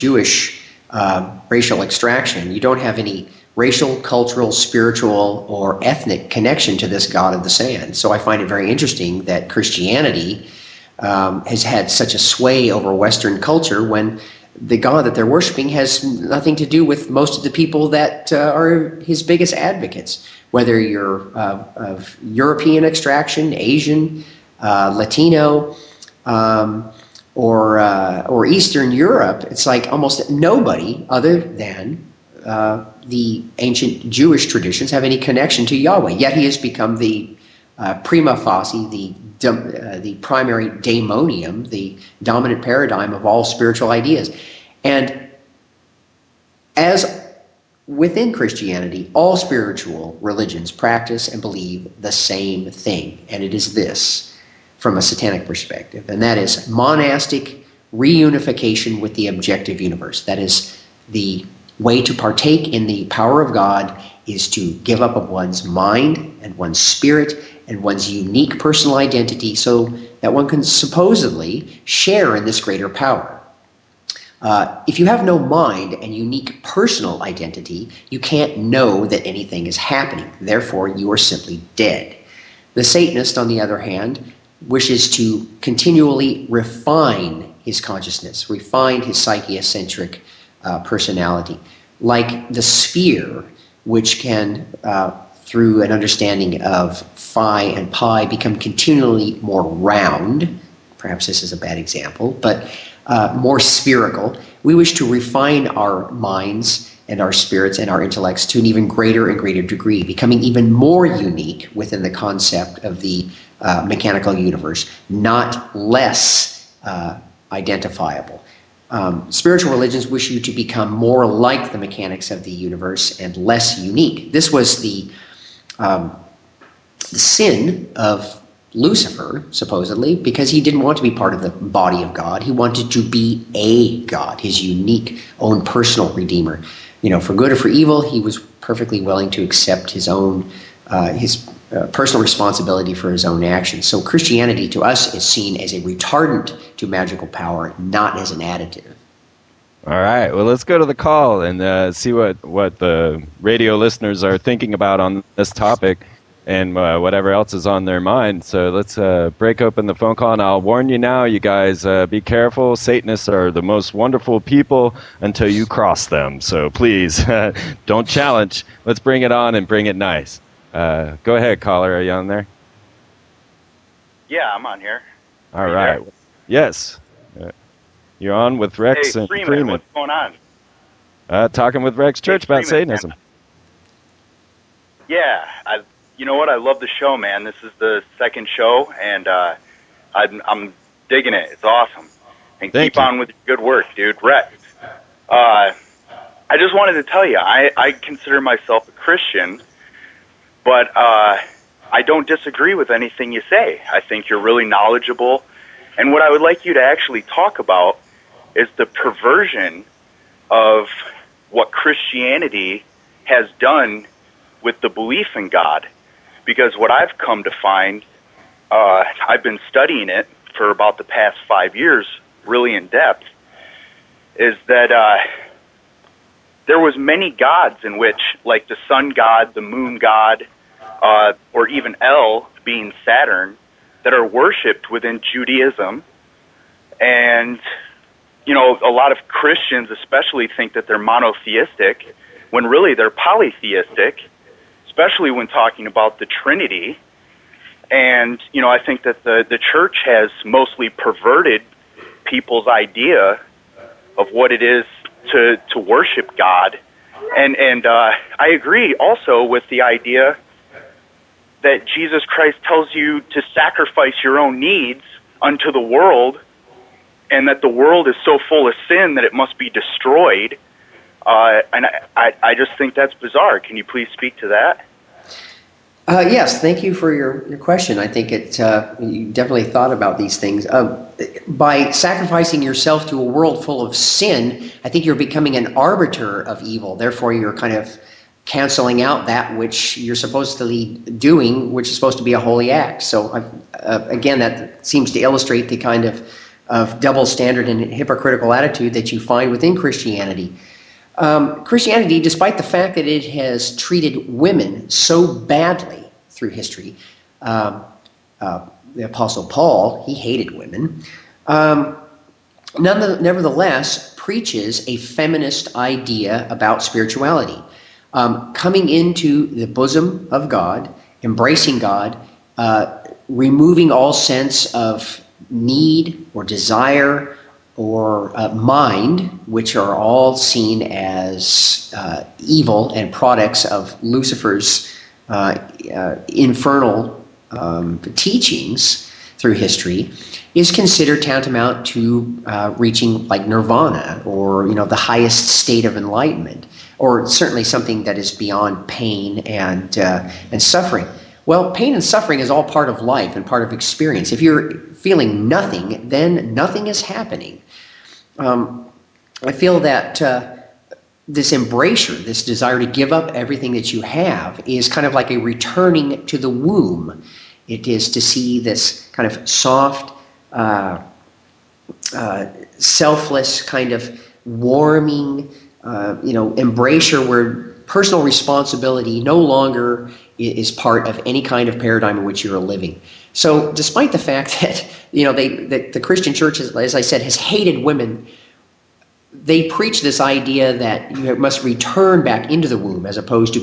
Jewish racial extraction. You don't have any racial, cultural, spiritual, or ethnic connection to this god of the sand. So I find it very interesting that Christianity has had such a sway over Western culture when the god that they're worshiping has nothing to do with most of the people that are his biggest advocates. Whether you're of European extraction, Asian, Latino, or Eastern Europe, it's like almost nobody other than the ancient Jewish traditions have any connection to Yahweh. Yet he has become the prima facie, the primary daemonium, the dominant paradigm of all spiritual ideas. And as within Christianity, all spiritual religions practice and believe the same thing, and it is this, from a satanic perspective, and that is monastic reunification with the objective universe. That is, the way to partake in the power of God is to give up of one's mind and one's spirit and one's unique personal identity so that one can supposedly share in this greater power. If you have no mind and unique personal identity, you can't know that anything is happening. Therefore, you are simply dead. The Satanist, on the other hand, wishes to continually refine his consciousness, refine his psyche-eccentric personality, like the sphere, which can, through an understanding of phi and pi, become continually more round. Perhaps this is a bad example, but more spherical. We wish to refine our minds and our spirits and our intellects to an even greater and greater degree, becoming even more unique within the concept of the mechanical universe, not less identifiable. Spiritual religions wish you to become more like the mechanics of the universe and less unique. This was the sin of Lucifer, supposedly, because he didn't want to be part of the body of God. He wanted to be a God, his unique own personal redeemer. You know, for good or for evil, he was perfectly willing to accept his own, personal responsibility for his own actions. So Christianity to us is seen as a retardant to magical power, not as an additive. All right, well, let's go to the call and see what the radio listeners are thinking about on this topic and whatever else is on their mind. So let's break open the phone call, and I'll warn you now, you guys, be careful. Satanists are the most wonderful people until you cross them. So please, don't challenge. Let's bring it on and bring it nice. Go ahead, caller. Are you on there? Yeah, I'm on here. All right. There? Yes. You're on with Rex and Freeman. What's going on? Talking with Rex Church about Satanism. Yeah, you know what? I love the show, man. This is the second show, and I'm digging it. It's awesome. And keep on with your good work, dude. Rex. I just wanted to tell you, I consider myself a Christian, but I don't disagree with anything you say. I think you're really knowledgeable. And what I would like you to actually talk about is the perversion of what Christianity has done with the belief in God. Because what I've come to find, I've been studying it for about the past 5 years, really in depth, is that there was many gods in which, like the sun god, the moon god, or even El, being Saturn, that are worshipped within Judaism. And, you know, a lot of Christians especially think that they're monotheistic, when really they're polytheistic, especially when talking about the Trinity. And, you know, I think that the church has mostly perverted people's idea of what it is to worship God. And I agree also with the idea that Jesus Christ tells you to sacrifice your own needs unto the world, and that the world is so full of sin that it must be destroyed. And I just think that's bizarre. Can you please speak to that? Yes, thank you for your question. I think you definitely thought about these things. By sacrificing yourself to a world full of sin, I think you're becoming an arbiter of evil. Therefore, you're kind of canceling out that which you're supposedly doing, which is supposed to be a holy act. So again, that seems to illustrate the kind of of double standard and hypocritical attitude that you find within Christianity. Christianity, despite the fact that it has treated women so badly through history, the Apostle Paul, he hated women, nevertheless preaches a feminist idea about spirituality. Coming into the bosom of God, embracing God, removing all sense of need or desire or mind, which are all seen as evil and products of Lucifer's infernal teachings through history, is considered tantamount to reaching like nirvana, or the highest state of enlightenment, or certainly something that is beyond pain and suffering. Well, pain and suffering is all part of life and part of experience. If you're feeling nothing, then nothing is happening. I feel that this embrasure, this desire to give up everything that you have, is kind of like a returning to the womb. It is to see this kind of soft, selfless kind of warming, embrasure where personal responsibility no longer is part of any kind of paradigm in which you're living. So despite the fact that, that the Christian church, as I said, has hated women, they preach this idea that you must return back into the womb as opposed to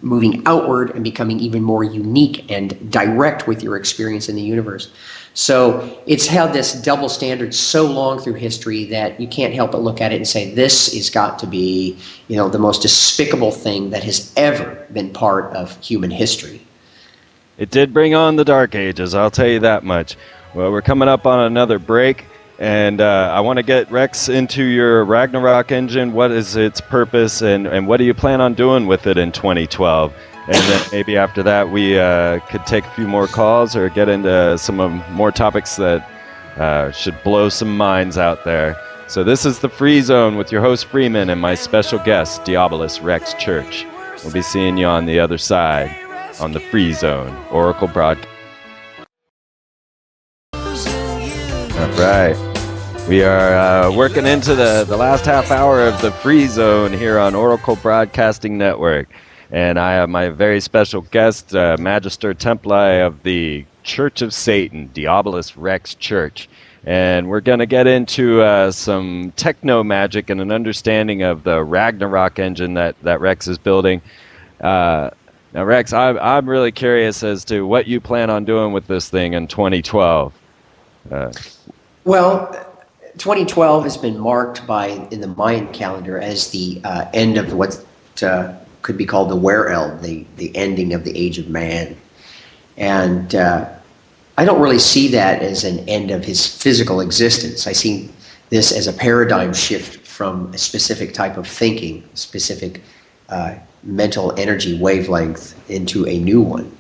moving outward and becoming even more unique and direct with your experience in the universe. So it's held this double standard so long through history that you can't help but look at it and say, this has got to be, the most despicable thing that has ever been part of human history. It did bring on the Dark Ages, I'll tell you that much. Well, we're coming up on another break. And I want to get Rex into your Ragnarok engine. What is its purpose, and what do you plan on doing with it in 2012? And then maybe after that we could take a few more calls or get into some more topics that should blow some minds out there. So this is the Free Zone with your host Freeman and my special guest, Diabolus Rex Church. We'll be seeing you on the other side on the Free Zone Oracle broadcast. All right. We are working into the last half hour of the Free Zone here on Oracle Broadcasting Network. And I have my very special guest, Magister Templi of the Church of Satan, Diabolus Rex Church. And we're going to get into some techno magic and an understanding of the Ragnarok engine that Rex is building. Now, Rex, I'm really curious as to what you plan on doing with this thing in 2012. Well, 2012 has been marked in the Mayan calendar as the end of what could be called the Wereld, the ending of the age of man. And I don't really see that as an end of his physical existence. I see this as a paradigm shift from a specific type of thinking, a specific mental energy wavelength into a new one.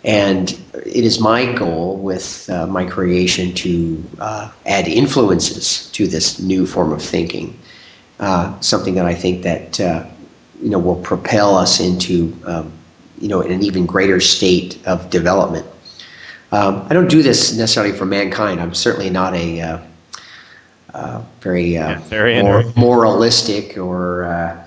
And it is my goal with my creation to add influences to this new form of thinking, something that I think that will propel us into an even greater state of development. I don't do this necessarily for mankind. I'm certainly not a very moralistic or a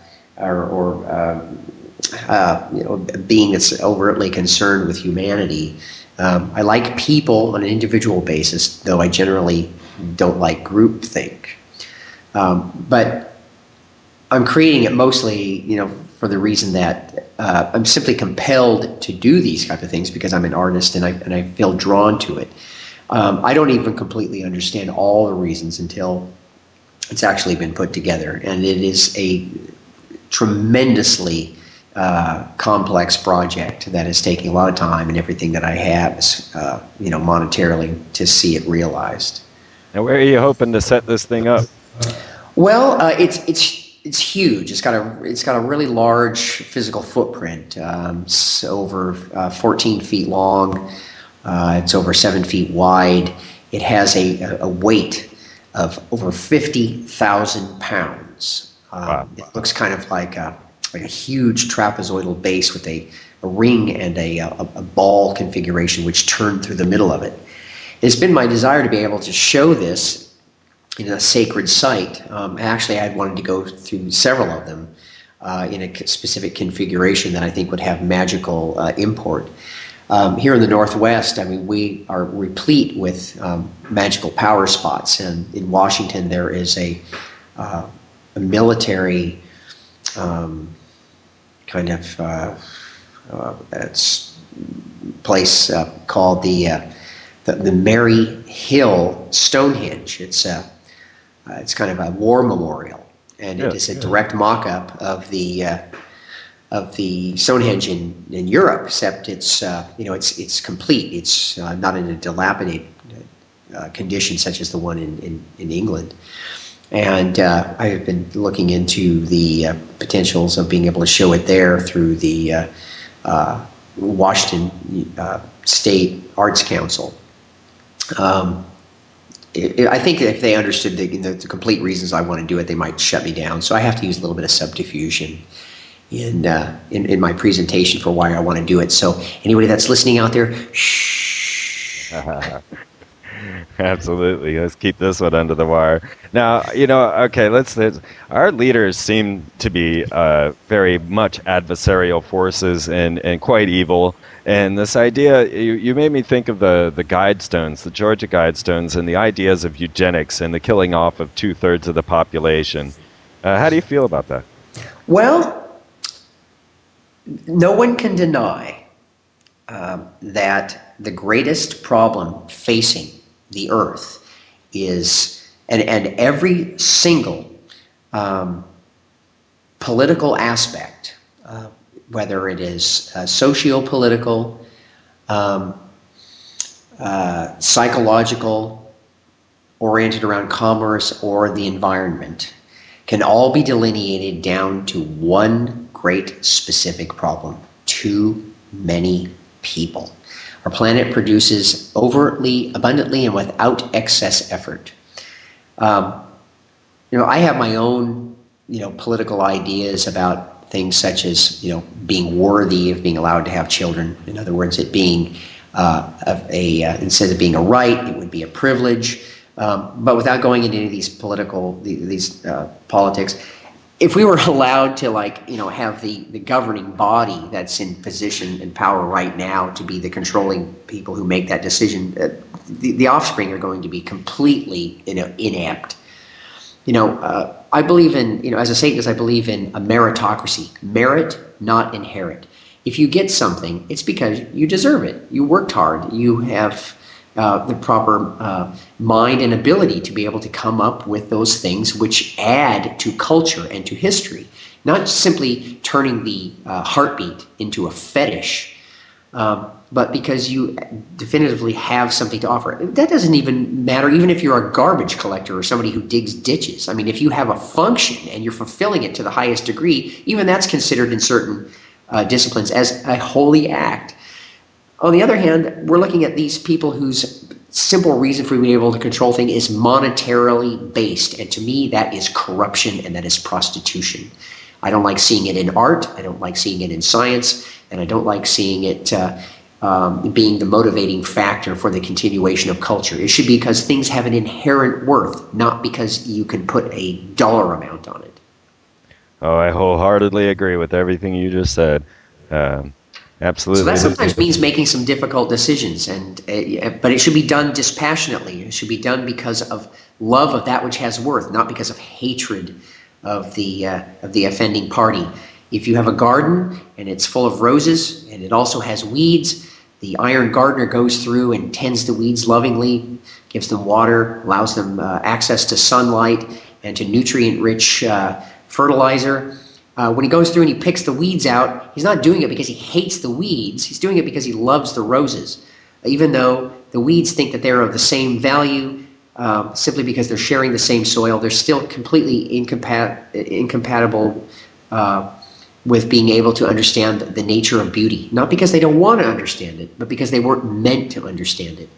being that's overtly concerned with humanity. I like people on an individual basis, though I generally don't like groupthink. But I'm creating it mostly, for the reason that I'm simply compelled to do these type of things because I'm an artist and I feel drawn to it. I don't even completely understand all the reasons until it's actually been put together, and it is a tremendously complex project that is taking a lot of time, and everything that I have is, monetarily to see it realized. Now, where are you hoping to set this thing up? Well, it's huge. It's got a really large physical footprint. It's over 14 feet long. It's over 7 feet wide. It has a weight of over 50,000 pounds. Wow. It looks kind of like a huge trapezoidal base with a ring and a ball configuration which turned through the middle of it. It's been my desire to be able to show this in a sacred site. Actually, I wanted to go through several of them in a specific configuration that I think would have magical import. Here in the Northwest, I mean, we are replete with magical power spots. And in Washington, there is a military kind of place called the Mary Hill Stonehenge. It's kind of a war memorial, and it is a direct mock-up of the Stonehenge in Europe, except it's it's complete. It's not in a dilapidated condition such as the one in England. And I have been looking into the potentials of being able to show it there through the Washington State Arts Council. I think if they understood the complete reasons I want to do it, they might shut me down. So I have to use a little bit of subterfuge in my presentation for why I want to do it. So anybody that's listening out there, shh. Absolutely. Let's keep this one under the wire. Now, okay, our leaders seem to be very much adversarial forces and quite evil. And this idea, you made me think of the Guidestones, the Georgia Guidestones, and the ideas of eugenics and the killing off of 2/3 of the population. How do you feel about that? Well, no one can deny that the greatest problem facing the earth is, and every single political aspect, whether it is socio-political, psychological, oriented around commerce, or the environment, can all be delineated down to one great specific problem: too many people. Our planet produces overtly, abundantly, and without excess effort. I have my own, political ideas about things such as, being worthy of being allowed to have children. In other words, it being instead of being a right, it would be a privilege. But without going into these politics, if we were allowed to have the governing body that's in position and power right now to be the controlling people who make that decision, the offspring are going to be completely inept. I believe in, as a Satanist, I believe in a meritocracy. Merit, not inherit. If you get something, it's because you deserve it. You worked hard. You have the proper mind and ability to be able to come up with those things which add to culture and to history, not simply turning the heartbeat into a fetish, but because you definitively have something to offer. That doesn't even matter, even if you're a garbage collector or somebody who digs ditches. I mean, if you have a function and you're fulfilling it to the highest degree, even that's considered in certain disciplines as a holy act. On the other hand, we're looking at these people whose simple reason for being able to control things is monetarily based. And to me, that is corruption and that is prostitution. I don't like seeing it in art. I don't like seeing it in science. And I don't like seeing it being the motivating factor for the continuation of culture. It should be because things have an inherent worth, not because you can put a dollar amount on it. Oh, I wholeheartedly agree with everything you just said. Absolutely. So that sometimes means making some difficult decisions, but it should be done dispassionately. It should be done because of love of that which has worth, not because of hatred of the offending party. If you have a garden and it's full of roses and it also has weeds, the iron gardener goes through and tends the weeds lovingly, gives them water, allows them access to sunlight and to nutrient-rich fertilizer. When he goes through and he picks the weeds out, he's not doing it because he hates the weeds. He's doing it because he loves the roses. Even though the weeds think that they're of the same value, simply because they're sharing the same soil, they're still completely incompatible with being able to understand the nature of beauty. Not because they don't want to understand it, but because they weren't meant to understand it.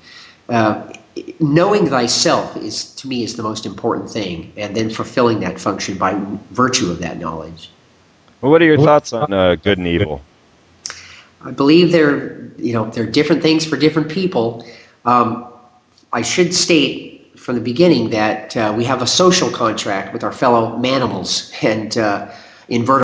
Knowing thyself to me is the most important thing, and then fulfilling that function by virtue of that knowledge. Well, what are your thoughts on good and evil? I believe they're different things for different people. I should state from the beginning that we have a social contract with our fellow manimals, and in vertical